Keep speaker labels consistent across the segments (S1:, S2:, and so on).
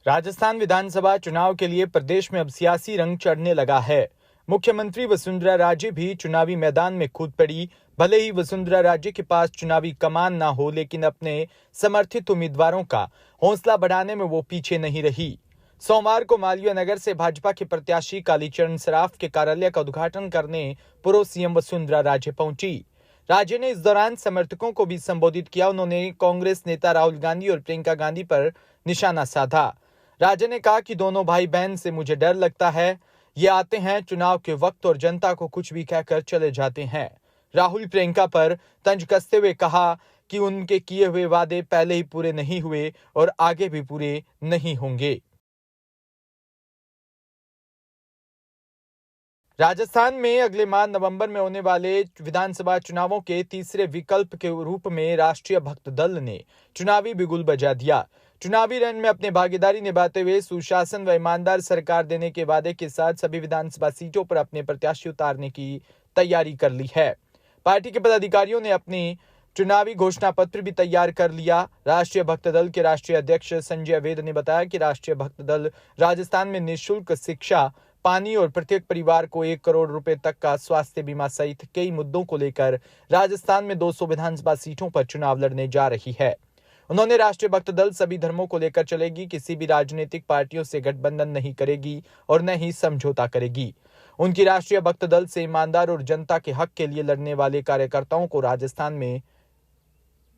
S1: राजस्थान विधानसभा चुनाव के लिए प्रदेश में अब सियासी रंग चढ़ने लगा है। मुख्यमंत्री वसुंधरा राजे भी चुनावी मैदान में कूद पड़ी। भले ही वसुंधरा राजे के पास चुनावी कमान ना हो, लेकिन अपने समर्थित उम्मीदवारों का हौसला बढ़ाने में वो पीछे नहीं रही। सोमवार को मालवीय नगर से भाजपा के प्रत्याशी कालीचरण सराफ के कार्यालय का उद्घाटन करने पूर्व सीएम वसुंधरा राजे पहुंची। राजे ने इस दौरान समर्थकों को भी संबोधित किया। उन्होंने कांग्रेस नेता राहुल गांधी और प्रियंका गांधी पर निशाना साधा। राजे ने कहा कि दोनों भाई बहन से मुझे डर लगता है। ये आते हैं चुनाव के वक्त और जनता को कुछ भी कहकर चले जाते हैं। राहुल प्रियंका पर तंज कसते हुए कहा कि उनके किए हुए वादे पहले ही पूरे नहीं हुए और आगे भी पूरे नहीं होंगे। राजस्थान में अगले माह नवंबर में होने वाले विधानसभा चुनावों के तीसरे विकल्प के रूप में राष्ट्रीय भक्त दल ने चुनावी बिगुल बजा दिया। चुनावी रण में अपनी भागीदारी निभाते हुए सुशासन व ईमानदार सरकार देने के वादे के साथ सभी विधानसभा सीटों पर अपने प्रत्याशी उतारने की तैयारी कर ली है। पार्टी के पदाधिकारियों ने अपनी चुनावी घोषणा पत्र भी तैयार कर लिया। राष्ट्रीय भक्त दल के राष्ट्रीय अध्यक्ष संजय वेद ने बताया कि राष्ट्रीय भक्त दल राजस्थान में निःशुल्क शिक्षा, पानी और प्रत्येक परिवार को 1 करोड़ रुपए तक का स्वास्थ्य बीमा सहित कई मुद्दों को लेकर राजस्थान में 200 विधानसभा सीटों पर चुनाव लड़ने जा रही है। उन्होंने राष्ट्रीय भक्त दल सभी धर्मों को लेकर चलेगी, किसी भी राजनीतिक पार्टियों से गठबंधन नहीं करेगी और न ही समझौता करेगी। उनकी राष्ट्रीय भक्त दल से ईमानदार और जनता के हक के लिए लड़ने वाले कार्यकर्ताओं को राजस्थान में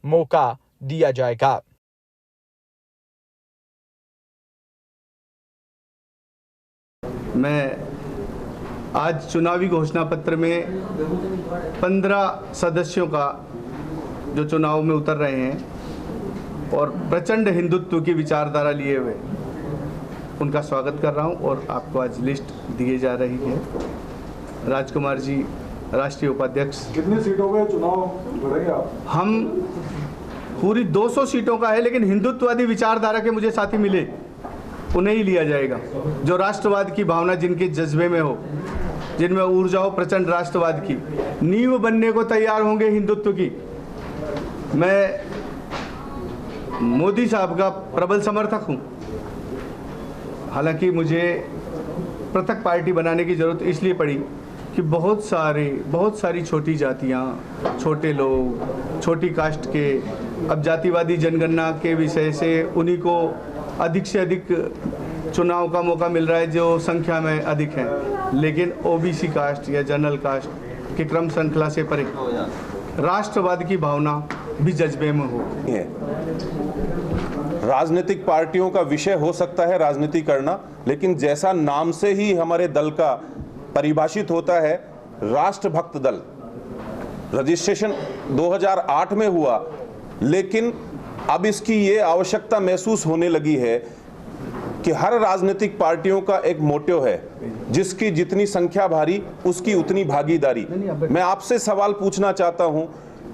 S1: मौका दिया जाएगा।
S2: मैं आज चुनावी घोषणा पत्र में 15 सदस्यों का जो चुनाव में उतर रहे हैं और प्रचंड हिंदुत्व की विचारधारा लिए हुए, उनका स्वागत कर रहा हूं और आपको आज लिस्ट दिए जा रही है। राजकुमार जी राष्ट्रीय उपाध्यक्ष।
S3: कितनी सीटों का चुनाव लड़ेंगे आप?
S2: हम पूरी 200 सीटों का है, लेकिन हिंदुत्ववादी विचारधारा के मुझे साथी मिले, उन्हें ही लिया जाएगा। जो राष्ट्रवाद की भावना जिनके जज्बे में हो, जिनमें ऊर्जा हो प्रचंड राष्ट्रवाद की, नींव बनने को तैयार होंगे हिंदुत्व की। मैं मोदी साहब का प्रबल समर्थक हूं। हालांकि मुझे पृथक पार्टी बनाने की जरूरत इसलिए पड़ी कि बहुत सारी छोटी जातियां, छोटे लोग, छोटी कास्ट के, अब जातिवादी जनगणना के विषय से उन्हीं को अधिक से अधिक चुनाव का मौका मिल रहा है जो संख्या में अधिक हैं, लेकिन ओबीसी कास्ट या जनरल कास्ट के क्रम श्रृंखला से परे राष्ट्रवाद की भावना भी जज्बे में हो।
S4: राजनीतिक पार्टियों का विषय हो सकता है राजनीति करना, लेकिन जैसा नाम से ही हमारे दल का परिभाषित होता है, राष्ट्रभक्त दल, रजिस्ट्रेशन 2008 में हुआ, लेकिन अब इसकी ये आवश्यकता महसूस होने लगी है कि हर राजनीतिक पार्टियों का एक मोटिव है, जिसकी जितनी संख्या भारी उसकी उतनी भागीदारी। मैं आपसे सवाल पूछना चाहता हूं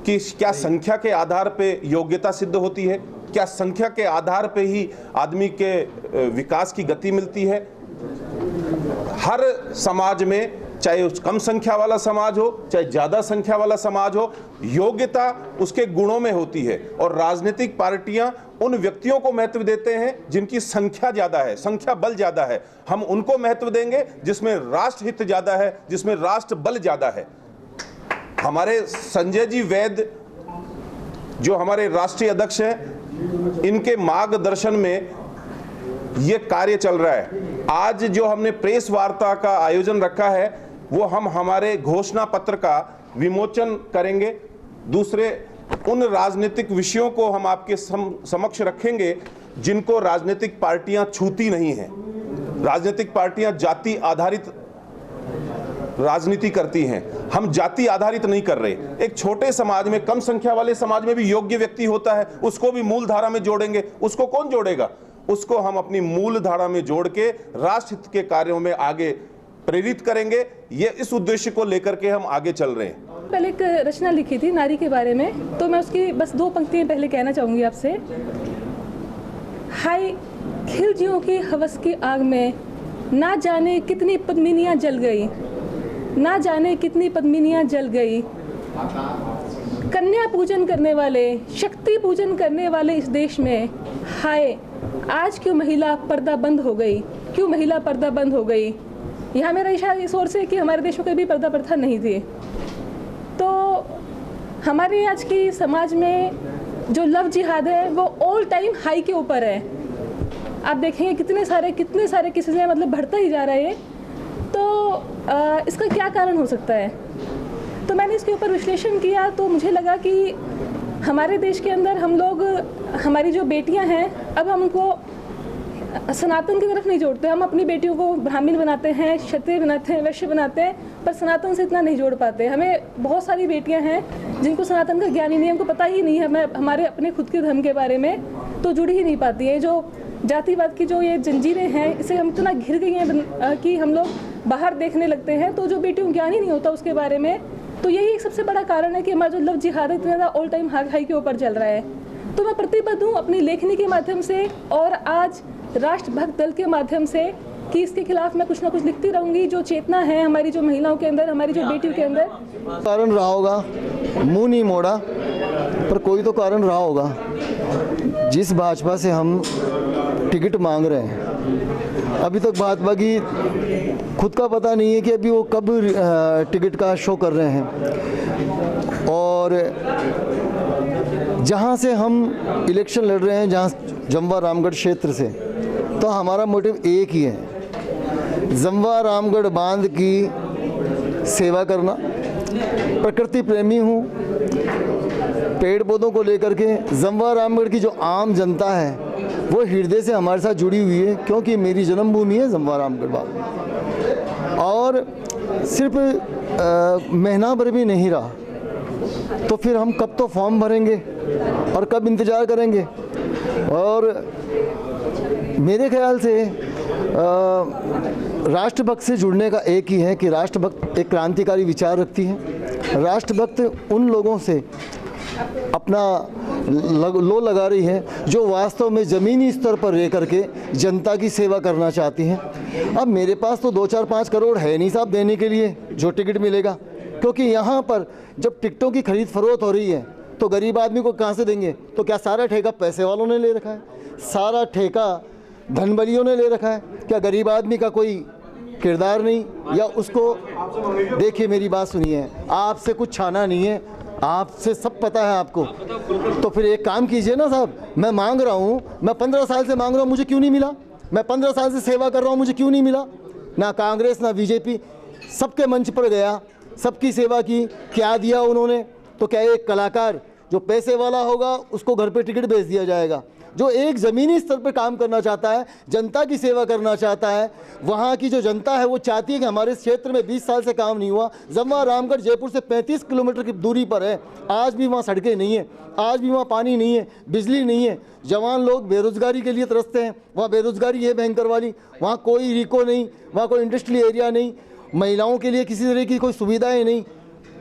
S4: कि क्या संख्या के आधार पे योग्यता सिद्ध होती है? क्या संख्या के आधार पे ही आदमी के विकास की गति मिलती है? हर समाज में, चाहे उस कम संख्या वाला समाज हो चाहे ज्यादा संख्या वाला समाज हो, योग्यता उसके गुणों में होती है। और राजनीतिक पार्टियां उन व्यक्तियों को महत्व देते हैं जिनकी संख्या ज्यादा है, संख्या बल ज्यादा है। हम उनको महत्व देंगे जिसमें राष्ट्र हित ज्यादा है, जिसमें राष्ट्र बल ज्यादा है। हमारे संजय जी वैद जो हमारे राष्ट्रीय अध्यक्ष हैं, इनके मार्गदर्शन में ये कार्य चल रहा है। आज जो हमने प्रेस वार्ता का आयोजन रखा है, वो हम हमारे घोषणा पत्र का विमोचन करेंगे। दूसरे उन राजनीतिक विषयों को हम आपके समक्ष रखेंगे जिनको राजनीतिक पार्टियां छूती नहीं हैं। राजनीतिक पार्टियां जाति आधारित राजनीति करती हैं, हम जाति आधारित नहीं कर रहे। एक छोटे समाज में, कम संख्या वाले समाज में भी योग्य व्यक्ति होता है, उसको भी मूल धारा में जोड़ेंगे। उसको कौन जोड़ेगा? उसको हम अपनी मूल धारा में जोड़ के राष्ट्र हित के कार्यों में आगे प्रेरित करेंगे। ये इस उद्देश्य को लेकर के हम आगे चल रहे हैं।
S5: पहले एक रचना लिखी थी नारी के बारे में, तो मैं उसकी बस 2 पंक्तियां पहले कहना चाहूंगी आपसे। हाय खिलजियों की हवस की आग में, ना जाने कितनी पद्मिनियां जल गई, ना जाने कितनी पद्मिनियां जल गई। कन्या पूजन करने वाले, शक्ति पूजन करने वाले इस देश में, हाय आज क्यों महिला पर्दा बंद हो गई, क्यों महिला पर्दा बंद हो गई। यहाँ मेरा इशारा इस ओर से कि हमारे देश में कभी पर्दा प्रथा नहीं थी। तो हमारे आज की समाज में जो लव जिहाद है वो ऑल टाइम हाई के ऊपर है। आप देखेंगे कितने सारे केसेस हैं, मतलब बढ़ता ही जा रहा है। तो इसका क्या कारण हो सकता है। तो मैंने इसके ऊपर विश्लेषण किया तो मुझे लगा कि हमारे देश के अंदर हम लोग, हमारी जो बेटियां हैं, अब हम उनको सनातन की तरफ नहीं जोड़ते। हम अपनी बेटियों को ब्राह्मण बनाते हैं, क्षत्रिय बनाते हैं, वैश्य बनाते हैं, पर सनातन से इतना नहीं जोड़ पाते। हमें बहुत सारी बेटियां हैं जिनको सनातन का ज्ञान ही नहीं है, हमको पता ही नहीं है हमें हमारे अपने खुद के धर्म के बारे में, तो जुड़ ही नहीं पाती है। जो जातिवाद की जो ये जंजीरें हैं, इसे हम इतना घिर गई हैं कि हम लोग बाहर देखने लगते हैं, तो जो बेटियों को ज्ञान ही नहीं होता उसके बारे में। तो यही एक सबसे बड़ा कारण है कि हमारा जो लव जिहाद है इतना ज़्यादा ऑल टाइम हाई के ऊपर चल रहा है। तो मैं प्रतिबद्ध हूँ अपनी लेखनी के माध्यम से और आज राष्ट्रभक्त दल के माध्यम से कि इसके खिलाफ मैं कुछ ना कुछ लिखती रहूँगी। जो चेतना है हमारी, जो महिलाओं के अंदर, हमारी जो बेटियों के अंदर,
S6: कारण रहा होगा, मुंह नहीं मोड़ा, पर कोई तो कारण रहा होगा। जिस भाजपा से हम टिकट मांग रहे हैं, अभी तक भाजपा की खुद का पता नहीं है कि अभी वो कब टिकट का शो कर रहे हैं। और जहाँ से हम इलेक्शन लड़ रहे हैं, जहाँ जमवा रामगढ़ क्षेत्र से, तो हमारा मोटिव एक ही है, जमवा रामगढ़ बांध की सेवा करना। प्रकृति प्रेमी हूँ, पेड़ पौधों को लेकर के जमवा रामगढ़ की जो आम जनता है वो हृदय से हमारे साथ जुड़ी हुई है, क्योंकि मेरी जन्मभूमि है जमवा रामगढ़ बांध। और सिर्फ महीना भर भी नहीं रहा, तो फिर हम कब तो फॉर्म भरेंगे और कब इंतज़ार करेंगे। और मेरे ख्याल से राष्ट्रभक्त से जुड़ने का एक ही है कि राष्ट्रभक्त एक क्रांतिकारी विचार रखती है। राष्ट्रभक्त उन लोगों से अपना लो लगा रही है जो वास्तव में ज़मीनी स्तर पर रह करके जनता की सेवा करना चाहती हैं। अब मेरे पास तो 2-4-5 करोड़ है नहीं साहब देने के लिए जो टिकट मिलेगा, क्योंकि यहाँ पर जब टिकटों की खरीद फरोख्त हो रही है तो गरीब आदमी को कहाँ से देंगे। तो क्या सारा ठेका पैसे वालों ने ले रखा है, सारा ठेका धनबलियों ने ले रखा है? क्या गरीब आदमी का कोई किरदार नहीं? या उसको, देखिए मेरी बात सुनिए, आपसे कुछ छाना नहीं है, आपसे सब पता है आपको। तो फिर एक काम कीजिए ना साहब, मैं मांग रहा हूँ, मैं 15 साल से मांग रहा हूँ, मुझे क्यों नहीं मिला? मैं 15 साल से सेवा कर रहा हूँ, मुझे क्यों नहीं मिला? ना कांग्रेस ना बीजेपी, सबके मंच पर गया, सबकी सेवा की, क्या दिया उन्होंने? तो क्या एक कलाकार जो पैसे वाला होगा उसको घर पे टिकट भेज दिया जाएगा? जो एक ज़मीनी स्तर पर काम करना चाहता है, जनता की सेवा करना चाहता है, वहाँ की जो जनता है वो चाहती है कि हमारे इस क्षेत्र में 20 साल से काम नहीं हुआ। जमवा रामगढ़ जयपुर से 35 किलोमीटर की दूरी पर है, आज भी वहाँ सड़कें नहीं है, आज भी वहाँ पानी नहीं है, बिजली नहीं है, जवान लोग बेरोजगारी के लिए तरसते हैं, वहाँ बेरोजगारी है भयंकर वाली, वहाँ कोई रिको नहीं, वहाँ कोई इंडस्ट्रियल एरिया नहीं, महिलाओं के लिए किसी तरह की कोई सुविधाएँ नहीं।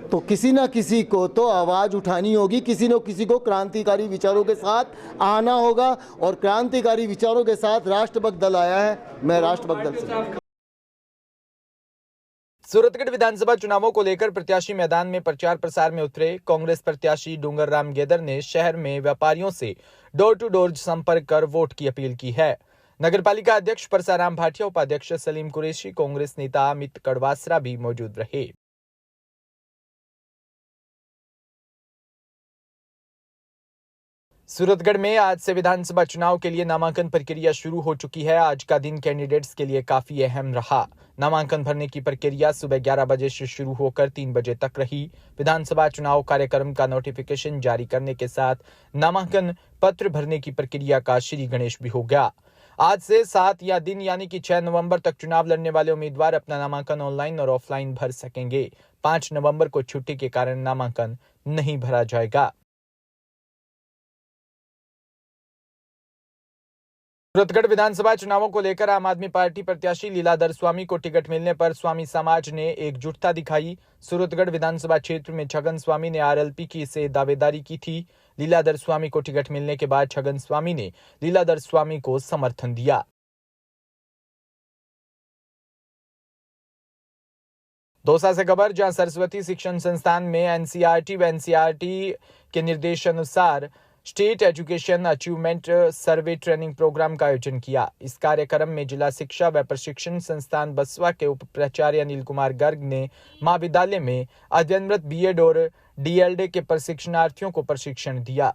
S6: तो किसी ना किसी को तो आवाज़ उठानी होगी, किसी न किसी को क्रांतिकारी विचारों के साथ आना होगा, और क्रांतिकारी विचारों के साथ राष्ट्रभक्त दल आया है। मैं राष्ट्रभक्त दल से।
S1: सूरतगढ़ विधानसभा चुनावों को लेकर प्रत्याशी मैदान में प्रचार प्रसार में उतरे। कांग्रेस प्रत्याशी डूंगर राम गेदर ने शहर में व्यापारियों से डोर टू डोर संपर्क कर वोट की अपील की है। नगरपालिका अध्यक्ष परसाराम भाटिया, उपाध्यक्ष सलीम कुरैशी, कांग्रेस नेता अमित कड़वासरा भी मौजूद रहे। सूरतगढ़ में आज से विधानसभा चुनाव के लिए नामांकन प्रक्रिया शुरू हो चुकी है। आज का दिन कैंडिडेट्स के लिए काफी अहम रहा। नामांकन भरने की प्रक्रिया सुबह 11 बजे से शुरू होकर 3 बजे तक रही। विधानसभा चुनाव कार्यक्रम का नोटिफिकेशन जारी करने के साथ नामांकन पत्र भरने की प्रक्रिया का श्री गणेश भी हो गया। आज से 7 या दिन यानी कि 6 नवंबर तक चुनाव लड़ने वाले उम्मीदवार अपना नामांकन ऑनलाइन और ऑफलाइन भर सकेंगे। 5 नवंबर को छुट्टी के कारण नामांकन नहीं भरा जाएगा। सूरतगढ़ विधानसभा चुनावों को लेकर आम आदमी पार्टी प्रत्याशी लीलाधर स्वामी को टिकट मिलने पर स्वामी समाज ने एकजुटता दिखाई। सूरतगढ़ विधानसभा क्षेत्र में छगन स्वामी ने आरएलपी की से दावेदारी की थी। लीलाधर स्वामी को टिकट मिलने के बाद छगन स्वामी ने लीलाधर स्वामी को समर्थन दिया। दौसा से खबर, जहां सरस्वती शिक्षण संस्थान में एनसीईआरटी व एनसीईआरटी के निर्देशानुसार state education achievement survey training programme का आयोजन किया। इस कार्यक्रम में जिला शिक्षा व प्रशिक्षण संस्थान बसवा के उप प्राचार्य अनिल कुमार गर्ग ने महाविद्यालय में अध्ययनरत बीएड और डीएलएड के प्रशिक्षणार्थियों को प्रशिक्षण दिया।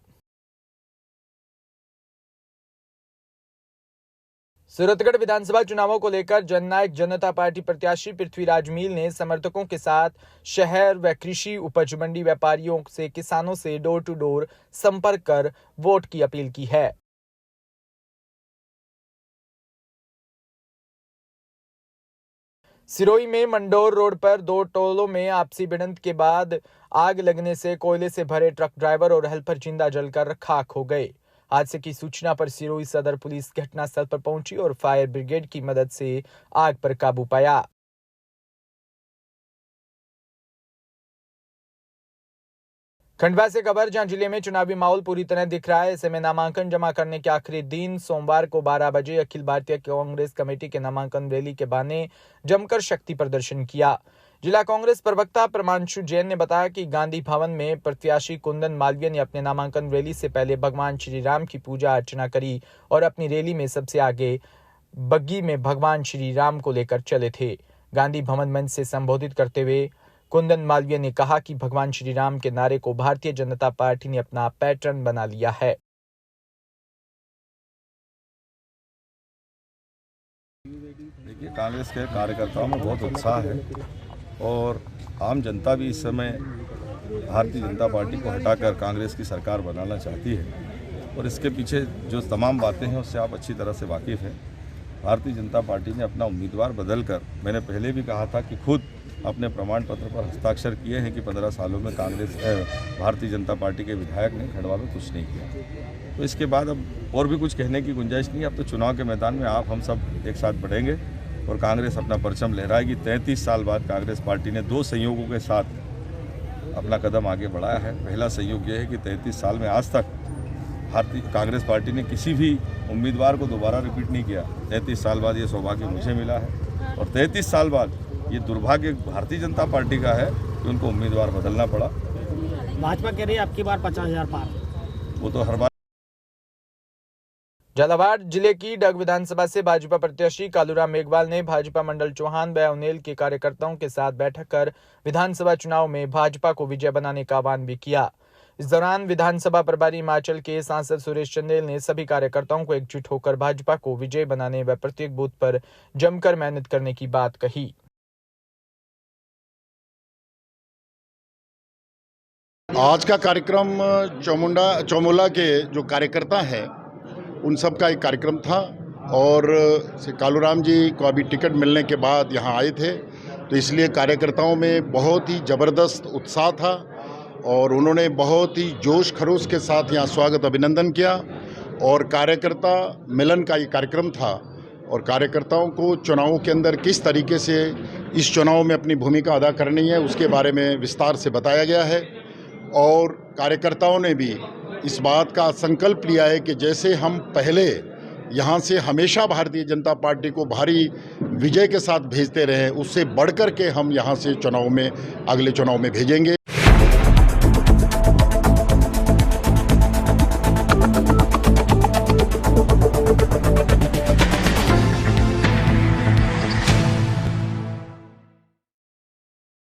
S1: सूरतगढ़ विधानसभा चुनावों को लेकर जननायक जनता पार्टी प्रत्याशी पृथ्वीराज मील ने समर्थकों के साथ शहर व कृषि उपज मंडी व्यापारियों से किसानों से डोर टू डोर संपर्क कर वोट की अपील की है। सिरोही में मंडोर रोड पर दो टोलों में आपसी भिड़ंत के बाद आग लगने से कोयले से भरे ट्रक ड्राइवर और हेल्पर जिंदा जलकर खाक हो गए। हादसे की सूचना पर सिरोही सदर पुलिस घटनास्थल पर पहुंची और फायर ब्रिगेड की मदद से आग पर काबू पाया। खंडवा से खबर, जहां जिले में चुनावी माहौल पूरी तरह दिख रहा है। ऐसे में नामांकन जमा करने के आखिरी दिन सोमवार को 12 बजे अखिल भारतीय कांग्रेस कमेटी के नामांकन रैली के बहाने जमकर शक्ति प्रदर्शन किया। जिला कांग्रेस प्रवक्ता प्रमांशु जैन ने बताया कि गांधी भवन में प्रत्याशी कुंदन मालवीय ने अपने नामांकन रैली से पहले भगवान श्री राम की पूजा अर्चना करी और अपनी रैली में सबसे आगे बग्गी में भगवान श्री राम को लेकर चले थे। गांधी भवन मंच से संबोधित करते हुए कुंदन मालवीय ने कहा कि भगवान श्री राम के नारे को भारतीय जनता पार्टी ने अपना पैटर्न बना लिया है।
S7: देखिए, कांग्रेस के कार्यकर्ताओं में बहुत उत्साह है और आम जनता भी इस समय भारतीय जनता पार्टी को हटाकर कांग्रेस की सरकार बनाना चाहती है और इसके पीछे जो तमाम बातें हैं उससे आप अच्छी तरह से वाकिफ़ हैं। भारतीय जनता पार्टी ने अपना उम्मीदवार बदलकर, मैंने पहले भी कहा था कि खुद अपने प्रमाण पत्र पर हस्ताक्षर किए हैं कि 15 सालों में भारतीय जनता पार्टी के विधायक ने खंडवा में कुछ नहीं किया। तो इसके बाद अब और भी कुछ कहने की गुंजाइश नहीं है। अब तो चुनाव के मैदान में आप हम सब एक साथ बढ़ेंगे और कांग्रेस अपना परचम लहराएगी। 33 साल बाद कांग्रेस पार्टी ने 2 संयोगों के साथ अपना कदम आगे बढ़ाया है। पहला संयोग ये है कि 33 साल में आज तक भारतीय कांग्रेस पार्टी ने किसी भी उम्मीदवार को दोबारा रिपीट नहीं किया। 33 साल बाद ये सौभाग्य मुझे मिला है और 33 साल बाद ये दुर्भाग्य भारतीय जनता पार्टी का है कि उनको उम्मीदवार बदलना पड़ा।
S8: भाजपा कह रही है आपकी बार 50,000 पार,
S7: वो तो हर बार।
S1: झालावाड़ जिले की डग विधानसभा से भाजपा प्रत्याशी कालूराम मेघवाल ने भाजपा मंडल चौहान व उनेल के कार्यकर्ताओं के साथ बैठक कर विधानसभा चुनाव में भाजपा को विजय बनाने का आह्वान भी किया। इस दौरान विधानसभा प्रभारी हिमाचल के सांसद सुरेश चंदेल ने सभी कार्यकर्ताओं को एकजुट होकर भाजपा को विजय बनाने व प्रत्येक बूथ पर जमकर मेहनत करने की बात कही।
S9: आज का कार्यक्रम चौमुला के जो कार्यकर्ता हैं उन सब का एक कार्यक्रम था और कालूराम जी को अभी टिकट मिलने के बाद यहाँ आए थे, तो इसलिए कार्यकर्ताओं में बहुत ही ज़बरदस्त उत्साह था और उन्होंने बहुत ही जोश खरोश के साथ यहाँ स्वागत अभिनंदन किया और कार्यकर्ता मिलन का ये कार्यक्रम था और कार्यकर्ताओं को चुनावों के अंदर किस तरीके से इस चुनाव में अपनी भूमिका अदा करनी है उसके बारे में विस्तार से बताया गया है और कार्यकर्ताओं ने भी इस बात का संकल्प लिया है कि जैसे हम पहले यहाँ से हमेशा भारतीय जनता पार्टी को भारी विजय के साथ भेजते रहे, उससे बढ़कर के हम यहाँ से चुनाव में अगले चुनाव में भेजेंगे।